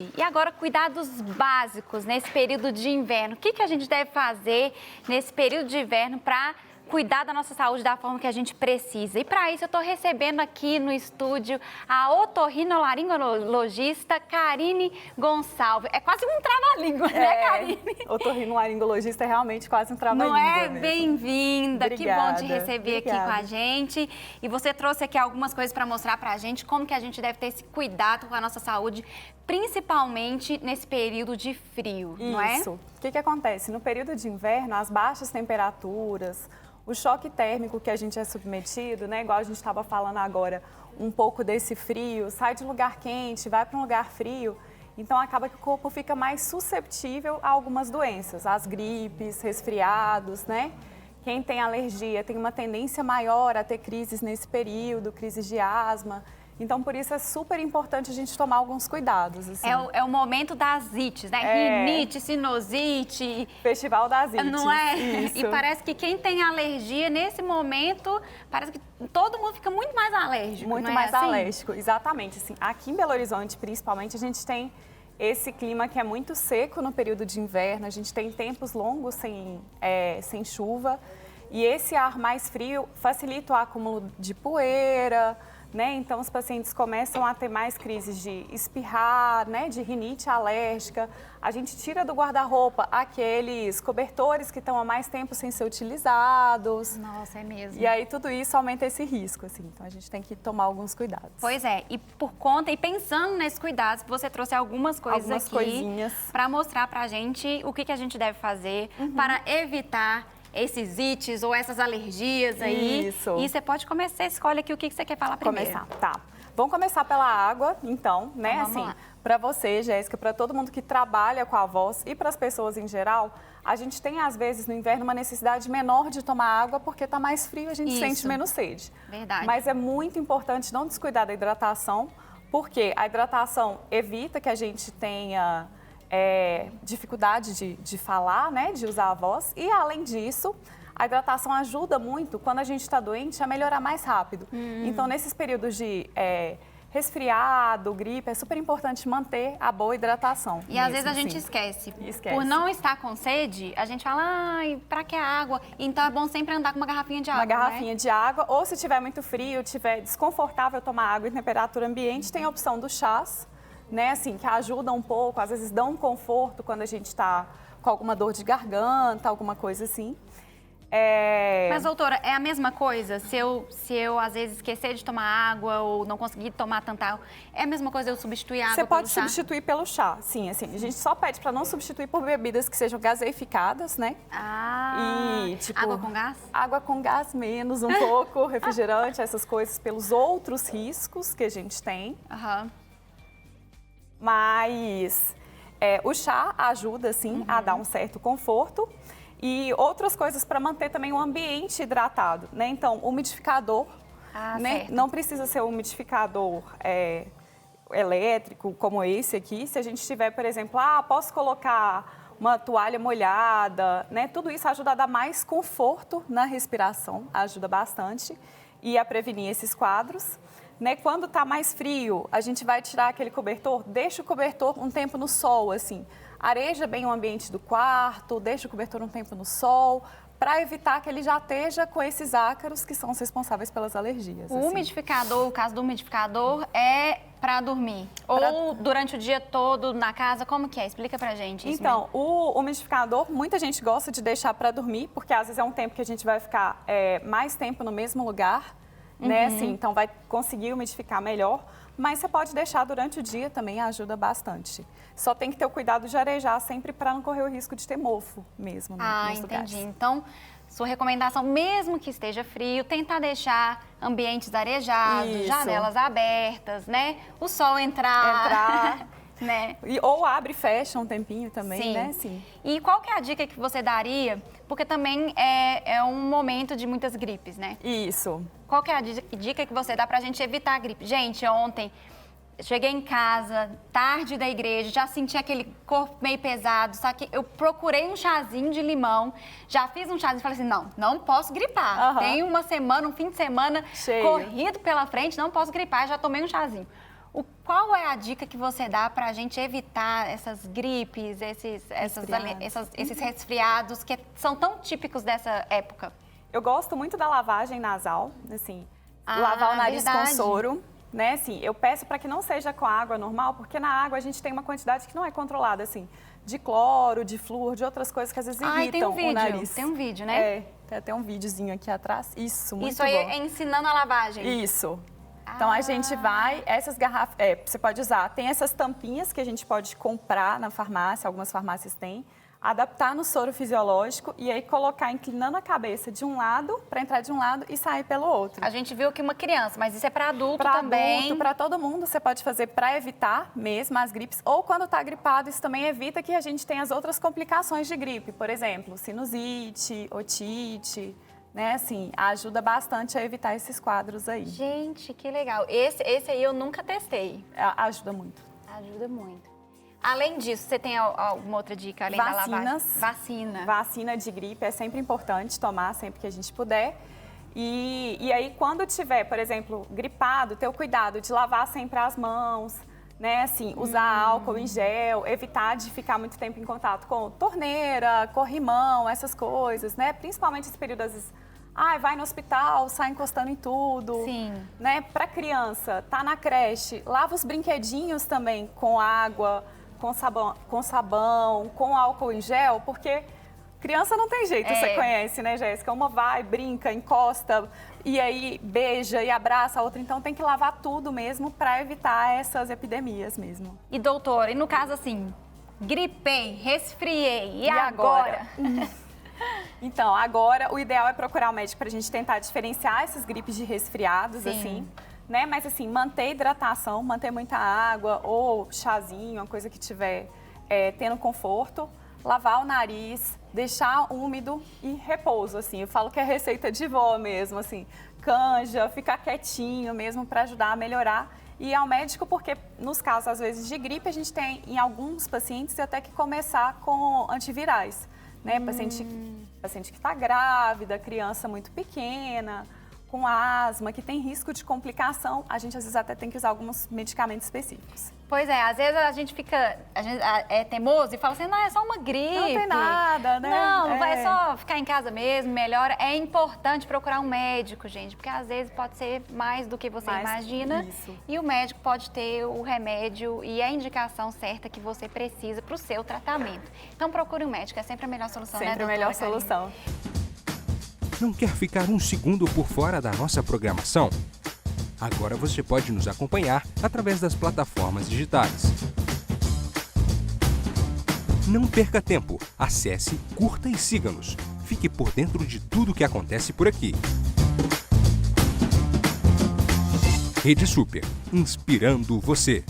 E agora, cuidados básicos nesse período de inverno. O que a gente deve fazer nesse período de inverno para cuidar da nossa saúde da forma que a gente precisa? E para isso, eu estou recebendo aqui no estúdio a otorrinolaringologista Karine Gonçalves. É quase um trava-língua, né, Karine? Otorrinolaringologista é realmente quase um trava-língua. Não é? Mesmo. Bem-vinda. Que bom te receber Obrigada. aqui com a gente. E você trouxe aqui algumas coisas para mostrar para a gente como que a gente deve ter esse cuidado com a nossa saúde, principalmente nesse período de frio, não é? Isso. O que acontece? No período de inverno, as baixas temperaturas, o choque térmico que a gente é submetido, né? Igual a gente estava falando agora, um pouco desse frio, sai de um lugar quente, vai para um lugar frio. Então, acaba que o corpo fica mais suscetível a algumas doenças, as gripes, resfriados, né? Quem tem alergia tem uma tendência maior a ter crises nesse período, crises de asma. Então, por isso é super importante a gente tomar alguns cuidados. Assim. É o momento das ites, né? Rinite, sinusite. Festival das ites. Não é? Isso. E parece que quem tem alergia, nesse momento, parece que todo mundo fica muito mais alérgico. Muito não é mais assim? alérgico, exatamente. Assim, aqui em Belo Horizonte, principalmente, a gente tem esse clima que é muito seco no período de inverno. A gente tem tempos longos sem chuva. E esse ar mais frio facilita o acúmulo de poeira, né? Então, os pacientes começam a ter mais crises de espirrar, né? De rinite alérgica. A gente tira do guarda-roupa aqueles cobertores que estão há mais tempo sem ser utilizados. Nossa, é mesmo. E aí, tudo isso aumenta esse risco, assim. Então, a gente tem que tomar alguns cuidados. Pois é. E por conta, e pensando nesses cuidados, você trouxe algumas coisas Algumas aqui coisinhas para mostrar pra gente o que a gente deve fazer para evitar esses ites ou essas alergias aí. Isso. E você pode começar, escolhe aqui o que você quer falar primeiro. Começar, tá. Vamos começar pela água, então, né? Então, vamos assim, lá. para você, Jéssica, para todo mundo que trabalha com a voz e para as pessoas em geral, a gente tem, às vezes, no inverno, uma necessidade menor de tomar água porque está mais frio e a gente Isso. sente menos sede. Verdade. Mas é muito importante não descuidar da hidratação, porque a hidratação evita que a gente tenha dificuldade de falar, né? De usar a voz. E, além disso, a hidratação ajuda muito, quando a gente está doente, a melhorar mais rápido. Então, nesses períodos de resfriado, gripe, é super importante manter a boa hidratação. E às vezes a gente esquece. Por não estar com sede, a gente fala, ai, pra que água? Então é bom sempre andar com uma garrafinha de água, Uma garrafinha né? de água, ou se tiver muito frio, tiver desconfortável tomar água em temperatura ambiente, tem a opção dos chás, né, assim, que ajudam um pouco, às vezes dão um conforto quando a gente está com alguma dor de garganta, alguma coisa assim. Mas, doutora, é a mesma coisa? Se eu às vezes, esquecer de tomar água ou não conseguir tomar tanta água, é a mesma coisa eu substituir a água Você pelo pode chá? substituir pelo chá, sim, assim. A gente só pede para não substituir por bebidas que sejam gaseificadas, né? Ah, E, tipo, água com gás? Água com gás menos um pouco, refrigerante, essas coisas, pelos outros riscos que a gente tem. Aham. Mas o chá ajuda, sim, a dar um certo conforto. E outras coisas para manter também o ambiente hidratado, né? Então, umidificador, né? Certo. Não precisa ser um umidificador elétrico como esse aqui. Se a gente tiver, por exemplo, posso colocar uma toalha molhada, né? Tudo isso ajuda a dar mais conforto na respiração, ajuda bastante e a prevenir esses quadros. Né? Quando está mais frio, a gente vai tirar aquele cobertor, deixa o cobertor um tempo no sol, assim. Areja bem o ambiente do quarto, deixa o cobertor um tempo no sol, para evitar que ele já esteja com esses ácaros que são os responsáveis pelas alergias. O umidificador, o caso do umidificador, é para dormir? Ou durante o dia todo na casa? Como que é? Explica pra gente isso. Então, o umidificador, muita gente gosta de deixar para dormir, porque às vezes é um tempo que a gente vai ficar mais tempo no mesmo lugar, né? Assim, então vai conseguir umidificar melhor. Mas você pode deixar durante o dia também, ajuda bastante. Só tem que ter o cuidado de arejar sempre para não correr o risco de ter mofo mesmo, né, nos lugares. Entendi. Então, sua recomendação, mesmo que esteja frio, tentar deixar ambientes arejados, Isso. janelas abertas, né? O sol entrar. Né? Ou abre e fecha um tempinho também, Sim. né? Sim. E qual que é a dica que você daria? Porque também é um momento de muitas gripes, né? Isso. Qual que é a dica que você dá pra gente evitar a gripe? Gente, ontem cheguei em casa, tarde da igreja, já senti aquele corpo meio pesado, só que eu procurei um chazinho de limão, já fiz um chazinho e falei assim, não posso gripar. Tem uma semana, um fim de semana cheio, corrido pela frente, não posso gripar, já tomei um chazinho. Qual é a dica que você dá para a gente evitar essas gripes, esses resfriados que são tão típicos dessa época? Eu gosto muito da lavagem nasal, assim, lavar o nariz com soro, né? Assim, eu peço para que não seja com água normal, porque na água a gente tem uma quantidade que não é controlada, assim, de cloro, de flúor, de outras coisas que às vezes irritam o nariz. Tem um vídeo, né? Tem até um videozinho aqui atrás. Isso, muito bom. Isso aí é ensinando a lavagem? Isso. Então, a gente vai, essas garrafas, você pode usar, tem essas tampinhas que a gente pode comprar na farmácia, algumas farmácias têm, adaptar no soro fisiológico e aí colocar inclinando a cabeça de um lado, para entrar de um lado e sair pelo outro. A gente viu que uma criança, mas isso é para adulto também? Para todo mundo, você pode fazer para evitar mesmo as gripes, ou quando está gripado, isso também evita que a gente tenha as outras complicações de gripe, por exemplo, sinusite, otite, né, assim, ajuda bastante a evitar esses quadros aí. Gente, que legal. Esse aí eu nunca testei. Ajuda muito. Ajuda muito. Além disso, você tem alguma outra dica além da lavagem? Vacina de gripe é sempre importante tomar sempre que a gente puder. E aí, quando tiver, por exemplo, gripado, ter o cuidado de lavar sempre as mãos, né? Assim, usar álcool em gel, evitar de ficar muito tempo em contato com torneira, corrimão, essas coisas, né? Principalmente esse período, às vezes, vai no hospital, sai encostando em tudo. Sim. Né? Para criança, tá na creche, lava os brinquedinhos também com água, com sabão, com álcool em gel, porque criança não tem jeito, você conhece, né, Jéssica? Uma vai, brinca, encosta, e aí beija e abraça a outra. Então, tem que lavar tudo mesmo para evitar essas epidemias mesmo. E, doutora, e no caso assim, gripei, resfriei, e agora? Então, agora o ideal é procurar o médico para a gente tentar diferenciar essas gripes de resfriados, Sim. assim, né? Mas assim, manter hidratação, manter muita água ou chazinho, uma coisa que tiver tendo conforto, lavar o nariz, deixar úmido e repouso, assim. Eu falo que é receita de vó mesmo, assim, canja, ficar quietinho mesmo para ajudar a melhorar. E ao médico, porque nos casos, às vezes, de gripe, a gente tem, em alguns pacientes, até que começar com antivirais, né? Paciente que está grávida, criança muito pequena, com asma, que tem risco de complicação, a gente às vezes até tem que usar alguns medicamentos específicos. Pois é, às vezes a gente é teimoso e fala assim, não, é só uma gripe. Não tem nada, né? Não, vai só ficar em casa mesmo, melhora. É importante procurar um médico, gente, porque às vezes pode ser mais do que você imagina. Isso. E o médico pode ter o remédio e a indicação certa que você precisa para o seu tratamento. Então procure um médico, é sempre a melhor solução, sempre, né, doutora? Sempre a melhor solução. Não quer ficar um segundo por fora da nossa programação? Agora você pode nos acompanhar através das plataformas digitais. Não perca tempo. Acesse, curta e siga-nos. Fique por dentro de tudo o que acontece por aqui. Rede Super, inspirando você.